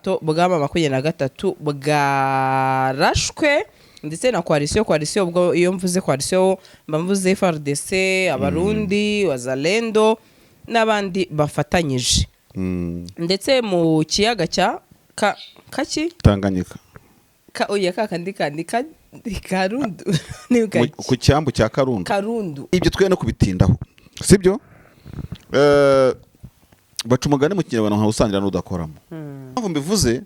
ubwato bw'ama 23 bwarashwe ndetse na coalition ubwo iyo mvuze coalition mbavuze FARDC abarundi wazalendo n'abandi bafatanyije ndetse mu kiyaga cya kaki Tanganyika oya kakandi Karundu ku cyambu cya Karundu ibyo twe no kubitindaho sibyo baca umugani mu kinyarwanda nka usangira n'udakoramo mpamvu mbivuze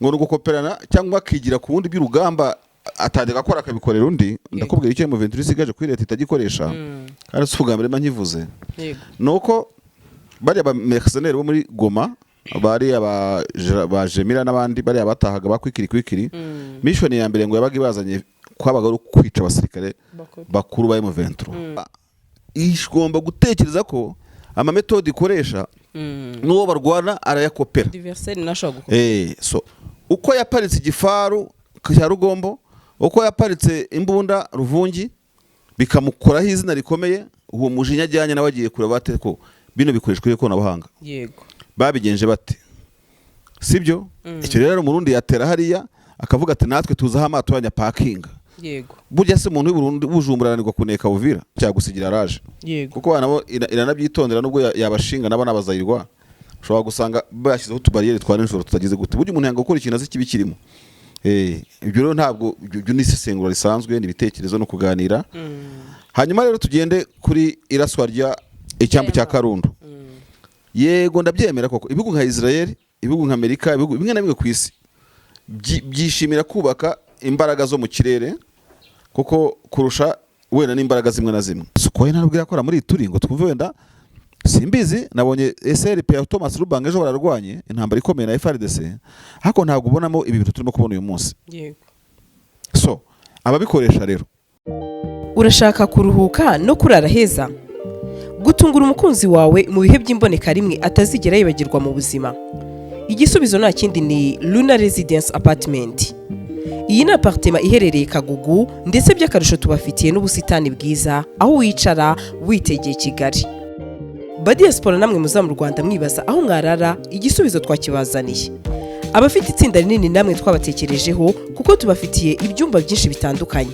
ngo no gukoperana cyangwa akigira ku wundi by'urugamba atajya akora akabikorera undi ndakubwira icyo mu venture isigaje kuri leta itagikoresha kandi sugambere mankivuze nuko bari aba mercenaires bo muri Goma bari aba Jemira n'abandi bari abatahaga bakwikiri mission ya mbere ngo yabaga ibazanye kwabaga ari kwica abasirikare bakuru ba M23 ishgomba gutekereza ko ama metode ikoresha nuwo barwana arayakopera diversaire nashogo so uko yaparitse igifaru cya Rugombo uko yaparitse imbunda Ruvungi bikamukoraho izina rikomeye uwo mujinya ajyanye nabagiye kure bate ko bino bikoreshwe ko nabahanga yego babigenje bate sibyo icyo rero umurundi yatera hariya akavuga ati natwe tuza amato y'anya parking yego burya se umuntu w'Uburundi bujumburanirwa kuneka Uvira cyagusigira raje yego kuko banabo iranabyitondera nubwo yabashinga naba nabazayirwa ushobora gusanga bashyizeho tubariyeri twa nijoro tutagize gute burya umuntu yanga gukora ikintu azi kibi kirimo ibyo rero ntabwo ibyo nisesengura risanzwe n'ibitekerezo no kuganira hanyuma rero tugende kuri iraswa rya icyambu cya Karundu yego ndabyemera koko ibihugu nka Israel ibihugu nka Amerika ibihugu bimwe na bimwe ku isi byishimira kubaka imbaraga zo mu kirere kuko kurusha wenda n'imbaraga zimwe na zimwe suko ntabwo yakora muri turi ngo twumve wenda simbizi nabonye SRP ya Thomas Rubanga ejo bararwanye intambara ikomeye na FARDC hako ntabwo ubonamo ibi bintu turimo kubona uyu munsi yego so ababikoresha rero urashaka kuruhuka no kurara heza gutungura umukunzi wawe mu bihe by'imboneka rimwe atazigera yibagirwa mu buzima igisubizo nta kindi ni Luna Residence Apartment. Iyi ni apartment iherereye Kagugu ndetse by'akarusho tubafitiye n'ubusitani bwiza aho wicara witegeye Kigali. Badiaspora namwe muza mu Rwanda mwibaza aho mwarara igisubizo twakibazaniye. Abafite itsinda rinini namwe twabatekerejeho kuko tubafitiye ibyumba byinshi bitandukanye.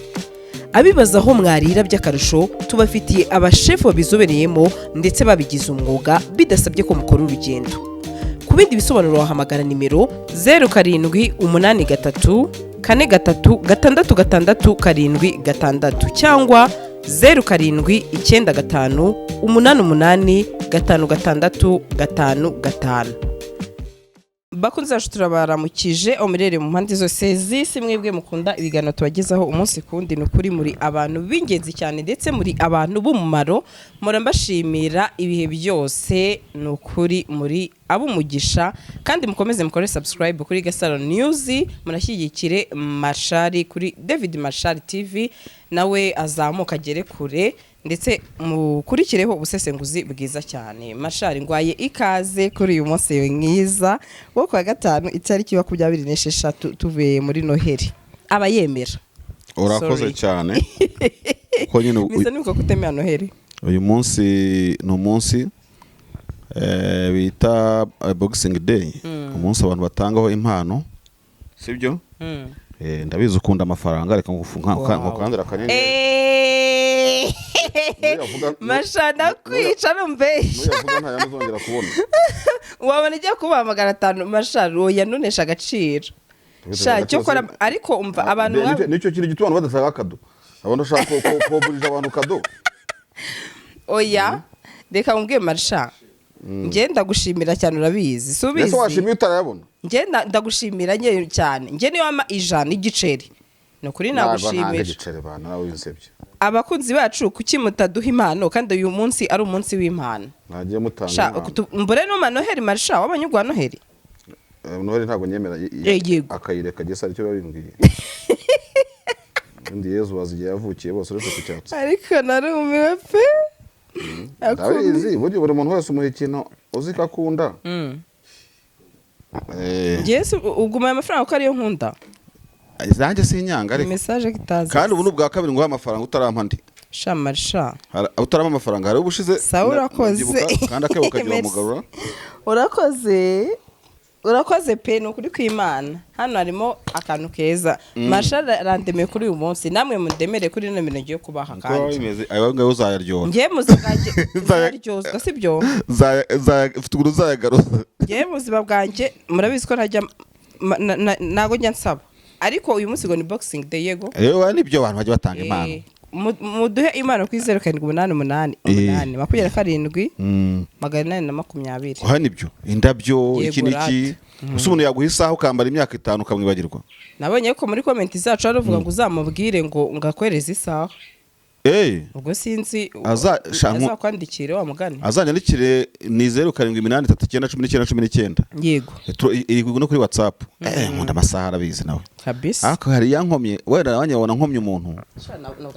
Abibaza aho mwarira by'akarusho tubafitiye abashefu babizobereyemo ndetse babigize umwuga bidasabye ko mukora urugendo. Ku bindi bisobanuro wahamagara nimero 0783 4366 cyangwa 0795885655. Bakunze zacu turabaramukije omirere mu mpande zose zisi mwebwe mukunda ibiganiro tubagezaho umunsi kundi nukuri muri abantu b'ingenzi cyane ndetse muri abantu b'umumaro murambashimira ibihe byose nukuri muri abumugisha kandi mukomeze mukore subscribe kuri Gasaro News munashyigikire Mashari kuri David Mashari TV nawe azamuka agere kure ndetse mukurikireho ubusesenguzi bwiza cyane. Mashari ngwaye ikaze kuri uyu munsi mwiza wo kwa gatanu itariki 26 tuvuye muri Noheli abayemera urakoze cyane ko nyine bisa nuko kutemera Noheli uyu munsi no munsi bita Boxing Day umunsi abantu batangaho impano sibyo ndabizi ukunda amafaranga reka ngufunga ukandira kanyenyeri Mashana kwica numbeshi nuyavuga nta yamuzongera kubona wabona ijya kubahamagara 5 masharo yanunesha agaciro sha cyo kora ariko umva abantu nicyo kiri gitubana badasanga akado abantu ushaka ko burije abantu kado oya reka umbwiye marsha nge ndagushimira cyane urabizi subizi ese washimiye utarayabona nge ndagushimira nye cyane nge niyo ama ijana igiceri no kuri nagushimira igiceri bana nawe winsebye abakunzi bacu kuki mutaduha impano kandi uyu munsi ari umunsi w'impano nagiye mutanga mbure no Noheli marsha wabanyugwa Noheli Noheli ntago nyemera akayireka gisa aricyo babimbwiye ndi Yezu wazigiye yavukiye bose uretse kucyatsa ariko narumiwe pe ndabizi buri muntu wese umuha ikintu uzika akunda Yesu uguma amafaranga ko ariyo nkunda izanjye sinyanga ariko message kitaza kandi ubu nubwa kabiri ngo amafaranga utarampa ndi shamarsha utarama amafaranga hari ubushize sawa urakoze kandi akebo kagira umugarura urakoze urakoze pe ni ukuri kw'Imana hano harimo akantu keza Marshal arandemeye kuri uyu munsi namwe mundemere kuri ino minota yo kubaha uko kandi bimeze ayo ngayo uzayaryoha ngiye muzi bwanjye zaryozwa sibyo ufite ukuntu uzayagaruza ngiye mu buzima bwanjye murabizi ko ntajya nago njya nsaba ariko uyu munsi ngo ni boxing day yego nibyo abantu bajya batanga impano muduhe impano kuri 0788 aha nibyo indabyo iki niki usa umuntu yaguha isaha ukambara imyaka 5 ukamwibagirwa nabonye ko muri comment zacu aravuga ngo uzamubwire ngo ngakwereza isaha ubwo sinzi azakwandikire wa mugani azanyandikire ni 0783911919 yego iri no kuri WhatsApp nkunda amasaha arabizi nawe kabisa ako hari yankomye wera abanyabona nkomye umuntu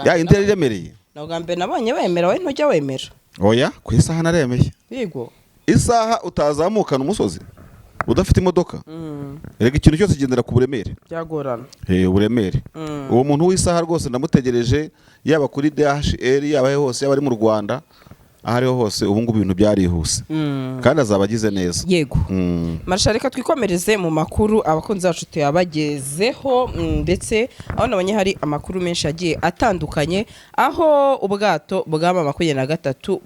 ya indere iremereye nagambe nabonye wemera we ntujya wemera oya ku isaha naremeye yego isaha utazamukana umusozi udafite imodoka rega ikintu cyose kigendera ku buremere byagorana uburemere uwo muntu w'isaha rwose ndamutegereje yaba kuri DHL yaba hose yaba ari mu Rwanda ahariho hose ubu ngubu ibintu byarihuse kandi azabagize neza yego Marshal reka twikomereze mu makuru abakunzi bacu tuyabagezeho ndetse aho nabonye hari amakuru menshi agiye atandukanye aho ubwato bw'ama 23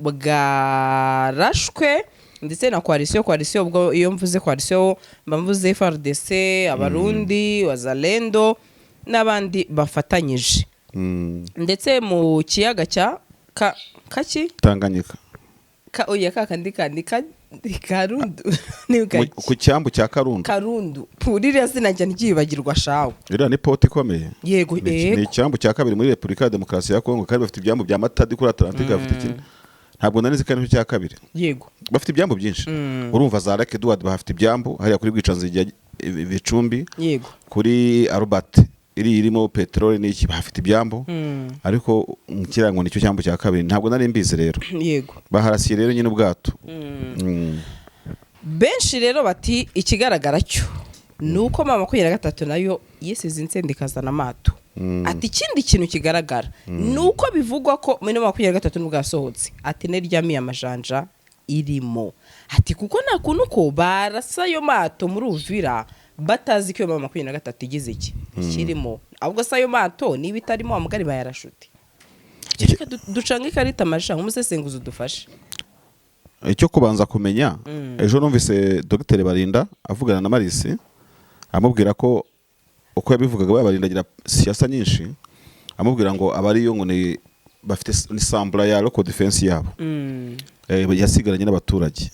bwarashwe ndetse na coalition ubwo iyo mvuze coalition mbavuze FARDC abarundi wazalendo n'abandi bafatanyije ndetse mu kiyaga cya kaki Tanganyika oya kakandi Karundu ku cyambu cya Karundu purira sinajya ngyibagirwa shawo ira ni port ikomeye yego ni icyambu cya kabiri muri Republika ya Demokarasi ya Kongo kandi bafite ibyambu bya Matadi kuri Atlantique bafite ikintu ntabwo nanizi kandi cya kabiri yego bafite ibyambu byinshi urumva za Lake Edward bafite ibyambu hariya kuri Bwicanzi Bicumbi yego kuri Albert irimo petrole n'iki bafite ibyambu ariko kirango nicyo cyambu cya kabiri ntabwo nari mbizi rero yego baharasiye rero nyine ubwato benshi rero bati ikigaragara cyo nuko mama 23 nayo yisize insendikazana amato ati ikindi kintu kigaragara nuko bivugwa ko muri 23 n'ubwasohotse ati neryamiye amajanja irimo ati kuko nta kuntu ko barasa yo mato muri Uvira batazi ko mama 23 igize iki kirimo ahubwo sayo mato niba itarimo amugari bayarashuti reka ducanga ikarita amashanga umusesenguzi udufashe icyo kubanza kumenya ejo numvise Dr Barinda avugana na Marisi amubwira ko uko yabivugaga barindagira siyasa nyinshi amubwira ngo abari yo ngo ni bafite ni sambla ya local defense yabo yasigaranye n'abaturage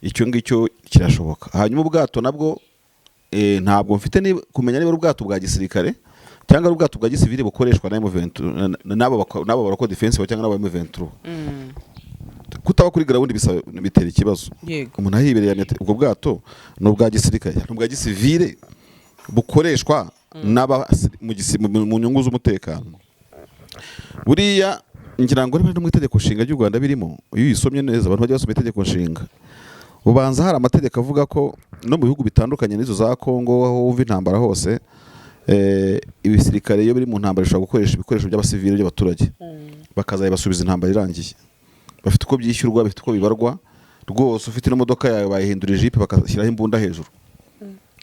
icyo ngicyo kirashoboka hanyuma ubwato nabwo ntabwo mfite kumenya niba ubwato bwa gisirikare cyangwa ubwato bwa gisivile bukoreshwa na M23 nabo barako defense cyangwa nabo M23 kutaba kuri ground bitera ikibazo umuntu ahibereye ubwo bwato no bwa gisirikare no bwa gisivile bukoreshwa n'aba mu nyungu z'umutekano buriya ngira ngo niba mu itegeko nshinga ry'u Rwanda birimo iyo yisomye neza abantu bajya basoma itegeko nshinga ubanza hari amategeko avuga ko no mu bihugu bitandukanye n'izo za Kongo aho wumva intambara hose ibisirikare iyo biri mu ntambara bishobora gukoresha ibikoresho by'abasivile by'abaturage bakazaye basubiza intambara irangiye bafite uko byishyurwa bafite uko bibarwa rwose ufite n'imodoka yawe bayihindura jipe bakashyiraho imbunda hejuru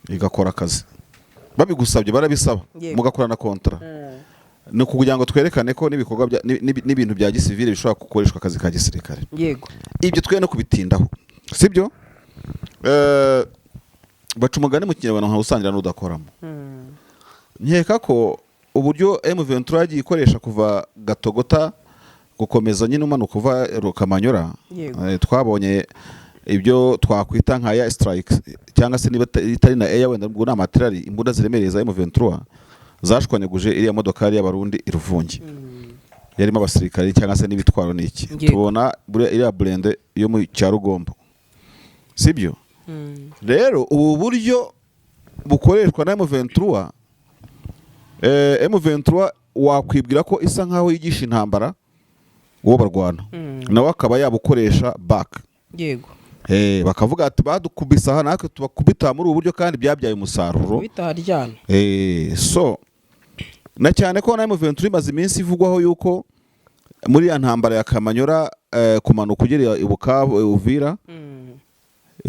igakora akazi babigusabye barabisaba mugakora na kontra no kugira ngo twerekane ko n'ibikorwa n'ibintu bya gisivile bishobora gukoreshwa akazi ka gisirikare yego ibyo twe no kubitindaho sibyo baca umugani mu kinyarwanda nka usangira n'udakoramo nkeka ko uburyo M23 yagiye ikoresha kuva Gatogota gukomeza nyine umanuka uva Rukamanyora twabonye ibyo twakwita nka air strike cyangwa se niba itari na air wenda ngo n'amatirari imbunda ziremereye za M23 zashwanyaguje iriya modokari y'abarundi iruvungi yarimo abasirikare cyangwa se n'ibitwaro n'iki tubona iriya blende yo mu cyarugombo sibyo rero ubu buryo bukoreshwa na M23 M23 wakwibwira ko isa nkaho yigisha intambara uwo barwana nawe akaba yabukoresha back yego bakavuga ati badukubisa aha natwe tubakubita muri ubu buryo kandi byabyaye umusaruro bitaharyana so na cyane ko na M23 imaze iminsi ivugwaho yuko muri ya ntambara ya Kamanyora kumanuka ugera i Bukavu Uvira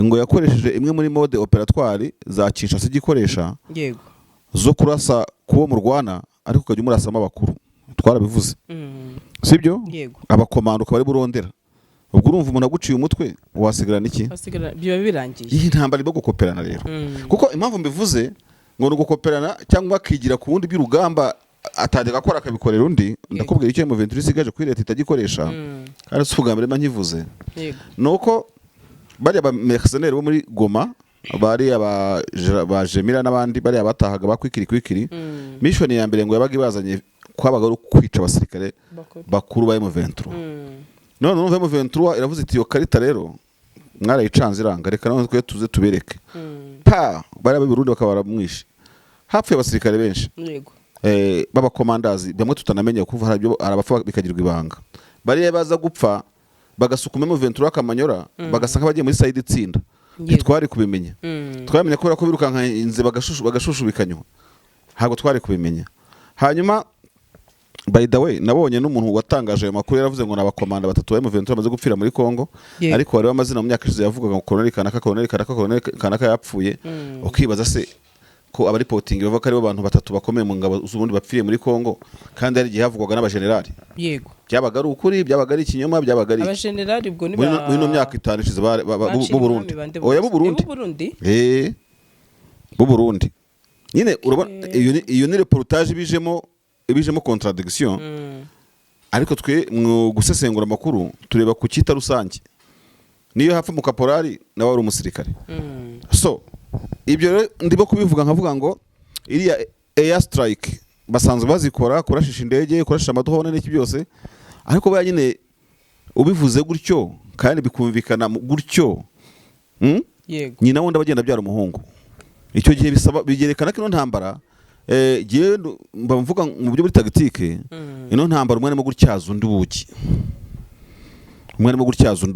ngo yakoresheje imwe muri mode operatoire za Kinshasa igikoresha yego zo kurasa kuwo murwana ariko ukajya umurasamo abakuru twarabivuze sibyo yego abakomando bari burondera ubwo urumva umuntu aguciye umutwe wasigarana iki biba birangiye iyi ntambara ibo gukoperana rero kuko impamvu mbivuze ngo no gukoperana cyangwa akigira ku wundi by'urugamba atajya akora akabikorera undi ndakubwira icyo M23 isigaje kuri leta itagikoresha kandi subwambere mankivuze yego nuko bari aba mercenaires bo muri Goma bari aba Jemira n'abandi bari abatahaga bakwikiri mission ya mbere ngo yabaga ibazanye kwabaga ari kwica abasirikare bakuru ba M23 none numva M23 iravuze iti yo karita rero mwarayicanze iranga reka none twe tuze tubereke pa bari abirundi bakabara mwishi hapfuye abasirikare benshi yego baba commanders bamwe tutanamenye kuva harabyo arabapfa bikagirwa ibanga bari baza gupfa bagasukuma M23 akamanyora bagasaka bagiye muri side itsinda twari kubimenya twamenye ko birukanka inze bagashushubikanywa ntabwo twari kubimenya hanyuma by the way nabonye n'umuntu watangaje ayo makuru yaravuze ngo nabakomanda batatu ba M23 bamaze gupfira muri Kongo ariko bari bamazina mu myaka ishize yavugaga ngo Colonel Kanaka yapfuye ukibaza se ko aba reporting bavuga ko ari abantu batatu bakomeye mu ngabo z'ubundi bapfiriye muri Kongo kandi ari gihe havugwaga n'abagenerali yego byabaga ari ukuri byabaga ari ikinyoma byabaga ari abagenerali ubwo ni muri myaka 5 ishize bu Burundi oya bu Burundi bu Burundi nyine urabona iyo ni reportage ibijemo contradiction ariko twe mu gusesengura amakuru tureba ku kita rusange niyo hapfa mu kaporari nawe ari umusirikare so ibyo rero ndimo kubivuga nkavuga ngo iriya air strike basanzwe bazikora kurashisha indege kurashisha amadohone n'iki byose ariko baya nyine ubivuze gutyo kandi bikumvikana gutyo yego nyina wundi abagenda byara umuhungu icyo gihe bisaba bigerekana ko ino ntambara giye mvuga mu buryo buri tactique ino ntambara umwe arimo gutyaza undi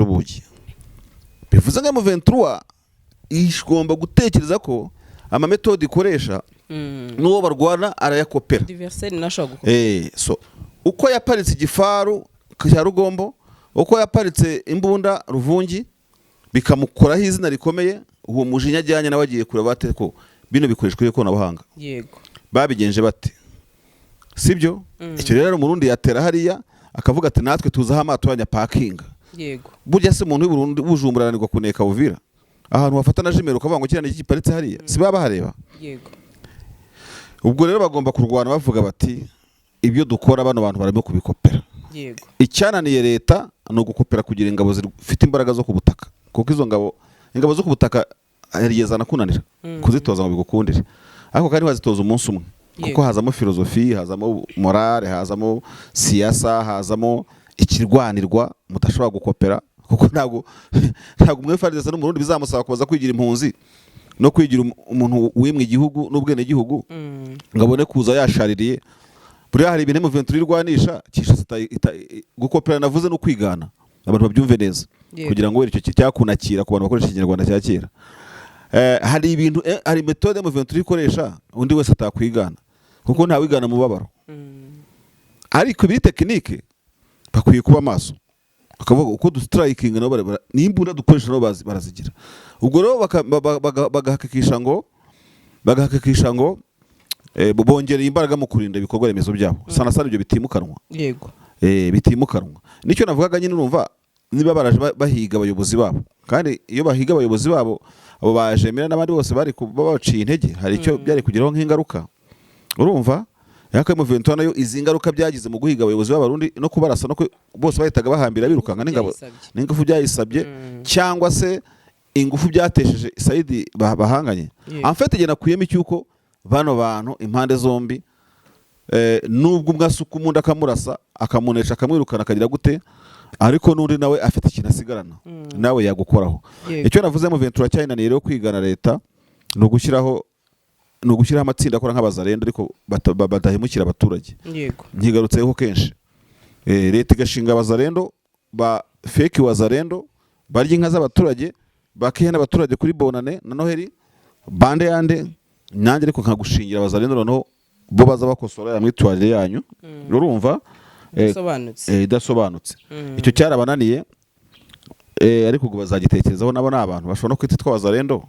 ubugi bivuze ngo M23 igomba gutekereza ko ama metode ikoresha n'uwo barwana arayakopera so uko yaparitse igifaru cya Rugombo uko yaparitse imbunda Ruvungi bikamukoraho izina rikomeye uwo mujinya ajyanye nawe agiye kureba bate ko bino bikoreshwa ikoranabuhanga yego babigenje bate sibyo icyo rero umurundi yatera hariya akavuga ati natwe tuzaha amato ya parking yego burya se umuntu w'Uburundi bujumburanirwa kuneka Uvira ahantu bafata na jimero ukavuga ngo kirane iki giparitse hariya si baba hareba yego ubwo rero bagomba kurwana bavuga bati ibyo dukora bano bantu barimo kubikopera yego icyananiye leta no gukopera kugira ingabo zifite imbaraga zo kubutaka kuko izo ingabo zo kubutaka yarigezana kunanira kuzitoza ngo bigukundire ariko kandi wazitoza umunsi umwe kuko hazamo filozofi hazamo morale hazamo siyasa hazamo ikirwanirwa mutashobora gukopera kuko ntabwo umwe faridesa n'umurundi bizamusaba kubaza kwigira impunzi no kwigira umuntu wimwe igihugu n'ubwene gihugu ngabone kuza yashaririye buri hari ibintu M23 irwanisha Kinshasa gukopera navuze no kwigana abantu babyumve neza kugira ngo icyo cyakunakira ku bantu bakoresha ikinyarwanda cya kera hari ibintu hari metode M23 ikoresha undi wese atakwigana kuko nta wigana mu babaro ariko biri tekinike bakwiye kuba maso bakavuga uko du striking no nimbunda dukoresha no barazigira ubwo rero bagahakikisha ngo bongera imbaraga mu kurinda ibikorwa remezo byabo sana ibyo bitimukanwa yego bitimukanwa nicyo navugaga nyine urumva niba baraje bahiga abayobozi babo kandi iyo bahiga abayobozi babo abo bajemera n'abandi bose bari baciye intege hari icyo byari kugeraho nk'ingaruka urumva yaka M23 nayo izi ngaruka byagize mu guhiga abayobozi b'abarundi no kubarasa no bose bahitaga bahambira birukanga n'ingufu byayisabye cyangwa se ingufu byatesheje Saidi bahanganye en fait gena kuyema icyuko bano bantu impande zombi nubwo umwasuka umuntu akamurasa akamunesha akamwirukana akagira gute ariko nundi nawe afite ikintu asigarana nawe yagukoraho icyo navuze M23 cyayinaniye rero kwigana leta no gushyiraho amatsinda akora nk'abazarendo ariko badahemukira abaturage yego nkigarutseho kenshi leta igashinga abazarendo ba fake wazarendo barya inka z'abaturage bakihe n'abaturage kuri bonane na Noheli bande yande nanjye ariko nkagushingira abazarendo noneho bo baza bakosora ya mwitwarire yanyu urumva idasobanutse icyo cyarabananiye ariko ubwo bazagitekerezaho nabo n'abantu bashobora no kwita twabazarendo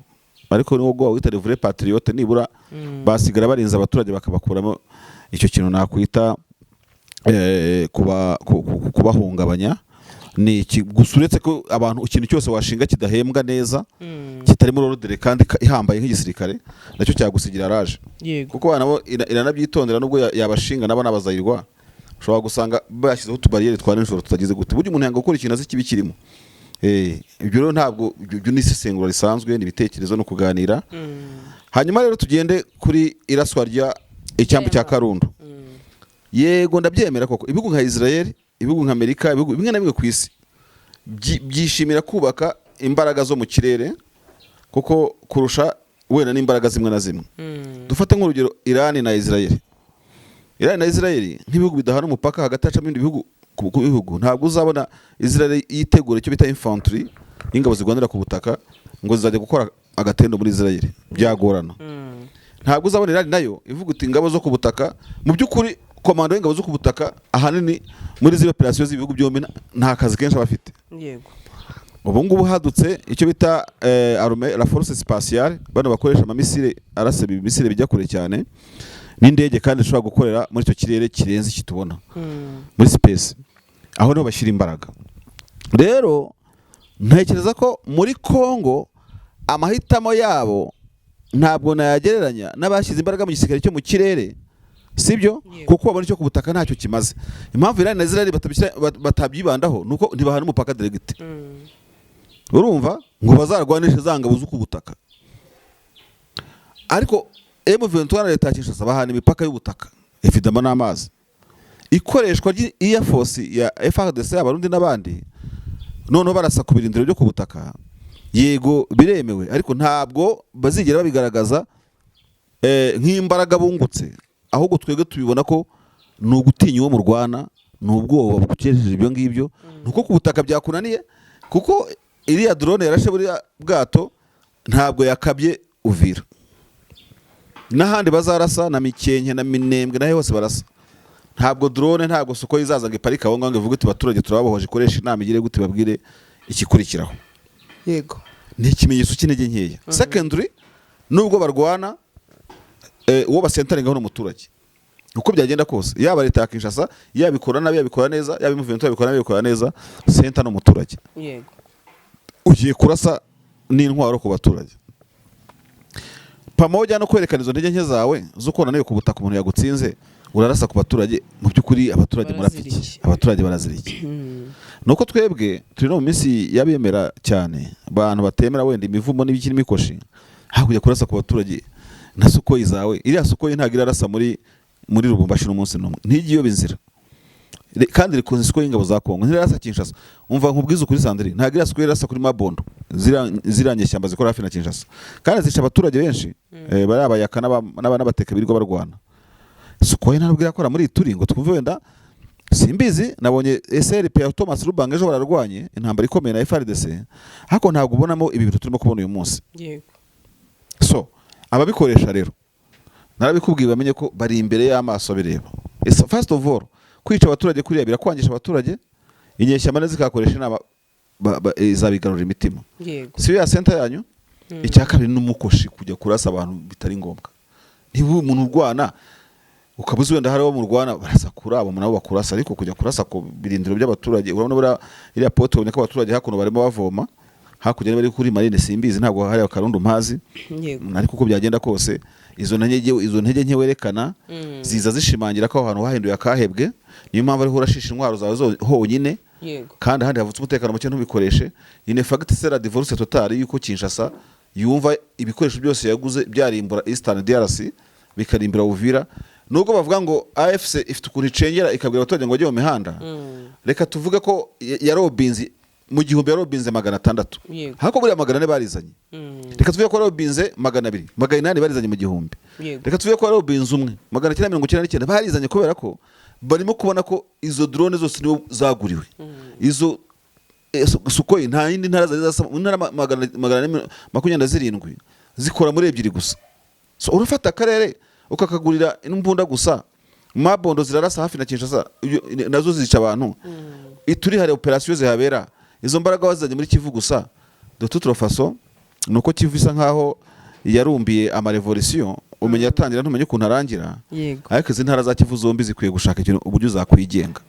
ariko ni wowe wita vrai patriote nibura basigara barinze abaturage bakabakuramo icyo kintu nakwita kubahungabanya ni gusa uretse ko abantu ikintu cyose washinga kidahembwa neza kitari muri ordre kandi ihambaye nk'igisirikare nacyo cyagusigira araje kuko nabo iranabyitondera nubwo yabashinga nabo n'abazayirwa ushobora gusanga bashyizeho utubariyeri twa nijoro tutagize gute burya umuntu yanga gukora ikintu azi kibi kirimo ibyo rero ntabwo ibyo ni isesengura risanzwe ni ibitekerezo no kuganira hanyuma rero tugende kuri iraswa rya icyambu cya Karundo yego ndabyemera koko ibihugu nka Israel ibihugu nka Amerika ibihugu bimwe na bimwe ku isi byishimira kubaka imbaraga zo mu kirere kuko kurusha wenda n'imbaraga zimwe na zimwe dufate nk'urugero Iran na Israel nk'ibihugu bidahana umupaka hagati y'ibindi bihugu ku bihugu ntabwo uzabona Israel yitegura icyo bita infantry y'ingabo zigwanira ku butaka ngo zizajya gukora agatendo muri Israel byagorana ntabwo uzabona Iran nayo ivuga uti ingabo zo ku butaka mu by'ukuri komando y'ingabo zo ku butaka ahanini muri zino operation z'ibihugu byombi nta kazi kenshi abafite yego ubu ngubu hadutse icyo bita armée la force spatiale bano bakoresha amamisire arase bimisire bijya kure cyane n'indege kandi ishobora gukorera muri icyo kirere kirenze iki tubona muri space aho niho bashyira imbaraga rero ntekereza ko muri Kongo amahitamo yabo ntabwo nayagereranya n'abashyize imbaraga mu gisirikare cyo mu kirere sibyo kuko babona icyo ku butaka ntacyo kimaze impamvu Iran na Israel batabyibandaho nuko ntibahana umupaka direct urumva ngo bazarwanishe za ngabo zo ku butaka ariko M23 na leta ya Kinshasa bahana imipaka y'ubutaka ifidama n'amazi ikoreshwa ry'iya force ya FARDC abarundi n'abandi noneho barasa ku birindiro byo ku butaka yego biremewe ariko ntabwo bazigera babigaragaza nk'imbaraga bungutse ahubwo twebwe tubibona ko ni ugutinya uwo mu Rwanda ni ubwoba bukukejeje ibyo ngibyo nuko ku butaka byakunaniye kuko iriya drone yarashe buriya bwato ntabwo yakabye Uvira n'ahandi bazarasa na Mikenke na Minembwe nahe hose barasa ntabwo drone ntabwo suko izaza ngo iparika aho ngaho ivuga iti abaturage turababohoje ikoresha inama igire gute babwire ikikurikiraho yego ni ikimenyetso cy'intege nkeya secondary nubwo barwana uwo basentaringaho n'umuturage uko byagenda kose yaba leta ya Kinshasa yabikora nabi yabikora neza yaba imuvento yabikora nabi yabikora neza senta n'umuturage yego ugiye kurasa n'intwaro ku baturage pamoja no kwerekana izo ntege nke zawe zo kubona nayo ku butaka umuntu yagutsinze urarasa ku baturage mu by'ukuri abaturage murapiki abaturage baraziriki nuko twebwe turi no mu minsi yabemera cyane abantu batemera wenda imivumo n'ibikiri mikoshi hakujya kurasa ku baturage na Sukoyi zawe iriya Sukoyi ntagira arasa muri Lubumbashi n'umunsi n'umwe ntigiyo binzira kandi rikunze Sukoyi ingabo za Kongo ntirasa Kinshasa umva nkubwiza kuri Sandrine ntagira Sukoyi rasa kuri Mabondo ziranye shyamba zikora hafi na Kinshasa kandi zica abaturage benshi bari abayaka n'abana bateka birirwa barwana Sukoyi ntabwo irakora muri Ituri ngo twumve wenda simbizi nabonye SRP ya Thomas Rubanga ejo bararwanye intambara ikomeye na FARDC hako ntabwo ubonamo ibi bintu turimo kubona uyu munsi yego so ababikoresha rero narabikubwiye bamenye ko bari imbere y'amaso bireba first of all kwica abaturage kuriya birakwangisha abaturage inyeshyamba neza zikakoresha inama izabigarura imitima si ya center yanyu icyakabiri n'umukoshi kujya kurasa abantu bitari ngombwa niba umuntu urwana ukabuze wenda hari abo mu Rwanda barasakura abo nabo bakurasa ariko kujya kurasa ku birindiro by'abaturage urabona bura iriya poto uboneka abaturage hakuno barimo bavoma hakujya bari kuri marine simbizi ntabwo hari Karundo mpazi ariko uko byagenda kose izo ntege nke werekana ziza zishimangira ko ahantu hahinduye akahebwe niyo mpamvu ariho urashisha intwaro zawe honyine kandi ahandi havutse umutekano muke ntubikoreshe ine fact c'est la divorce totale yuko Kinshasa yumva ibikoresho byose yaguze byarimbura Eastern DRC bikarimbura Uvira nubwo bavuga ngo AFC ifite ukuntu icengera ikabwira abaturage ngo bajye mu mihanda reka tuvuge ko yarobinze mu gihumbi yarobinze 600 hako buri 400 barizanye reka tuvuge ko yarobinze 200 280 barizanye mu gihumbi reka tuvuge ko yarobinze umwe 999 barizanye kubera ko barimo kubona ko izo drone zose nibo zaguriwe izo Sukoyi nta yindi ntara za ntara 227 zikora muri ebyiri gusa so urafata akarere ukakagurira imbunda gusa Mabondo zirarasa hafi na Kinshasa nazo zica abantu Ituri hari operation zihabera izo mbaraga wazanye muri Kivu gusa de toute façon nuko Kivu isa nkaho yarumbiye ama revolution umenya yatangira ntumenye ukuntu arangira. Yego. Ariko izi ntara za Kivu zombi zikwiye gushaka ikintu uburyo zakwigenga.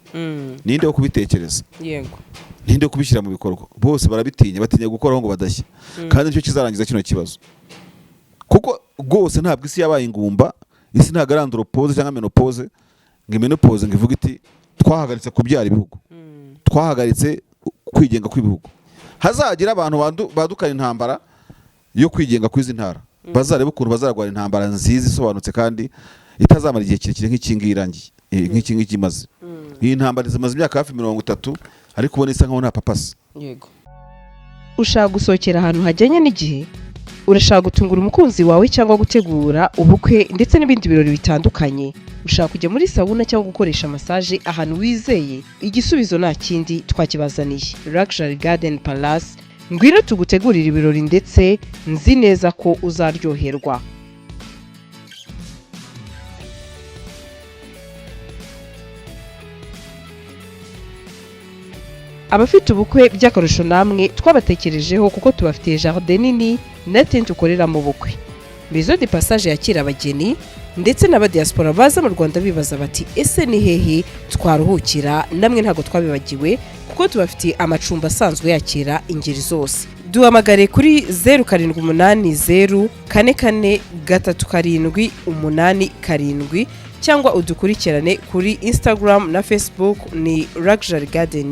Ninde wo kubitekereza? Yego. Ninde wo kubishyira mu bikorwa? Bose barabitinya, batinya gukoraho ngo badashya. Kandi nicyo kizarangiza kino kibazo. Kuko rwose ntabwo isi yabaye ingumba, isi ntabwo ari andropause cyangwa menopause, ngo menopause ngo ivuga iti twahagaritse kubyara ibihugu. Twahagaritse kwigenga kw'ibihugu. Hazagira abantu badukana intambara yo kwigenga kw'izi ntara. Bazareba ukuntu bazarwara intambara nziza isobanutse kandi itazamara igihe kirekire nk'iki irangiye, nk'iki imaze. Iyi ntambara zimaze imyaka hafi 30 ariko ubona isa nkaho nta papasi. Yego. Ushaka gusohokera ahantu hajyanye n'igihe? Urashaka gutungura umukunzi wawe cyangwa gutegura ubukwe ndetse n'ibindi birori bitandukanye? Ushaka kujya muri sauna cyangwa gukoresha massage ahantu wizeye? Igisubizo nta kindi twakibazaniye. Luxury Garden Palace. Ngwino tugutegurira ibirori ndetse nzi neza ko uzaryoherwa. Abafite ubukwe by'akarusho namwe twabatekerejeho kuko tubafitiye jardin nini na tent ukorera mu bukwe. Maison de Passage yakira abageni ndetse n'aba diaspora baza mu Rwanda bibaza bati ese ni hehe twaruhukira? Namwe ntago twabibagiwe kuko tubafitiye amacumbi asanzwe yakira ingeri zose. Duhamagare kuri 0780443787 cyangwa udukurikirane kuri Instagram na Facebook ni Luxury Garden